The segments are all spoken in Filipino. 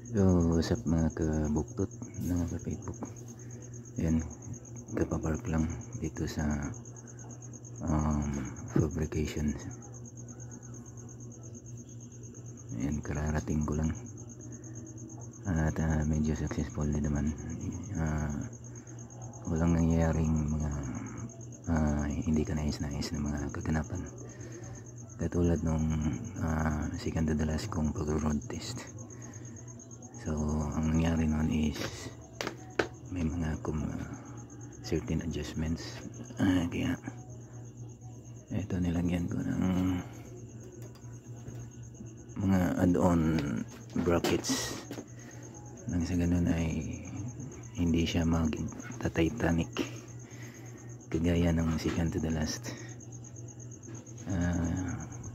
So, what's up mga kabuktot na ka-Facebook. Ayan, kapapark lang dito sa fabrication. Ayan, kararating ko lang. At medyo successful din naman. Walang nangyayaring mga hindi ka nais-nais na mga kaganapan. Katulad nung second to the last kong pag-road test. So, ang nangyari noon is may mga certain adjustments. Kaya ito nilagyan ko ng mga add-on brackets nang sa ganun ay hindi siya mag-titanic kagaya ng second to the last.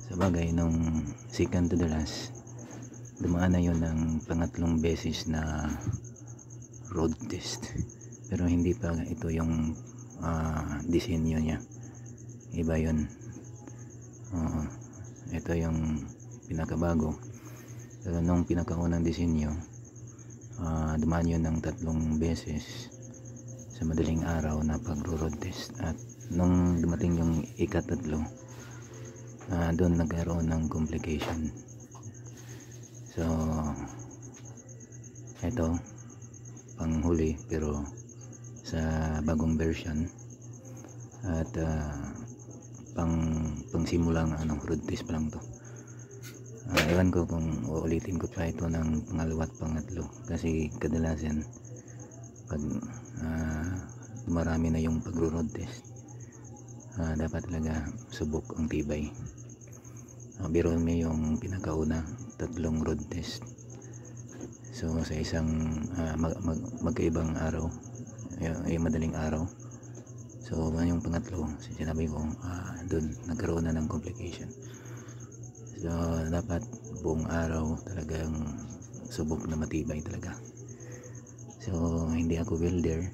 Sa bagay nung second to the last, dumaan na yun ng pangatlong beses na road test, pero hindi pa ito yung disenyo niya, iba yun. Ito yung pinakabago. Pero nung pinakaunang disenyo, dumaan yun ng 3 beses sa madaling araw na pag-road test, at nung dumating yung ika-3, doon nagkaroon ng complication. So ito panghuli pero sa bagong version, at pangsimulang road test pa lang to. Ewan ko kung uulitin ko pa ito ng pangalawa at pangatlo, kasi kadalasan pag marami na yung pag-road test, dapat talaga subok ang tibay. Biro may yung pinakauna 3 road test, so sa isang magkaibang araw, yung madaling araw. So yung pangatlo, sinabi ko, doon nagkaroon na ng complication. So dapat buong araw talagang subok na matibay talaga. So hindi ako welder,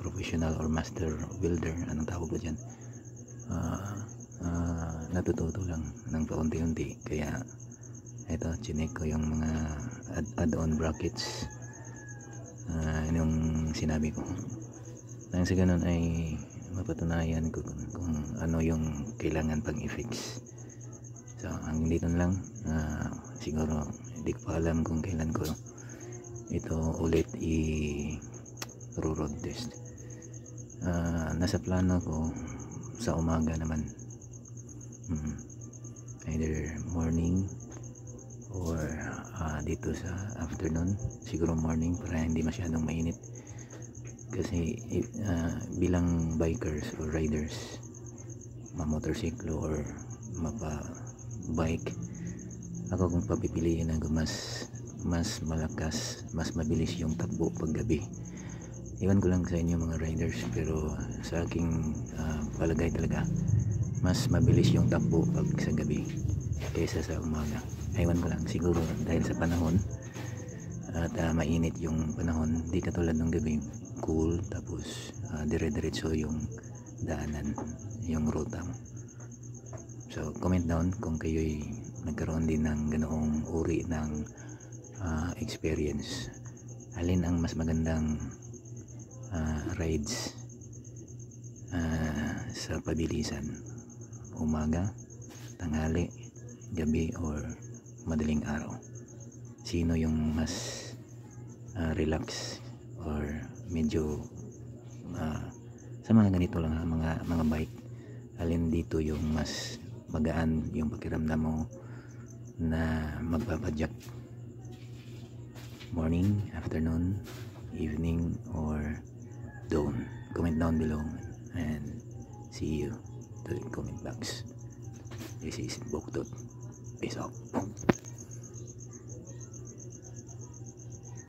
professional or master welder, anong tawag ko dyan. Natututo lang ng paunti-unti, kaya ito chinek ko yung mga add-on brackets, yung sinabi ko, nang sa ganun ay mapatunayan ko kung ano yung kailangan pang i-fix. So ang dito lang, siguro hindi ko pa alam kung kailan ko ito ulit i-road test. Nasa plano ko sa umaga naman, either morning or dito sa afternoon. Siguro morning para hindi masyadong mainit, kasi bilang bikers or riders, motorsiklo or bike, ako kung papipiliin ako, mas malakas, mas mabilis yung takbo pag gabi. Iwan ko lang sa inyo mga riders, pero sa aking palagay talaga, mas mabilis yung takbo pag sa gabi kaysa sa umaga. Iwan ko lang, siguro dahil sa panahon at mainit yung panahon, di katulad ng gabi, cool, tapos dire-diretso yung daanan, yung ruta mo. So comment down kung kayo'y nagkaroon din ng ganoong uri ng experience. Alin ang mas magandang rides sa pabilisan, umaga, tanghali, gabi, or madaling araw? Sino yung mas relax or medyo sa mga ganito lang, mga bike, alin dito yung mas magaan yung pakiramdam mo na magpapadyak? Morning, afternoon, evening, or dawn? Comment down below and see you to the comment box. This is Buktot. Peace out.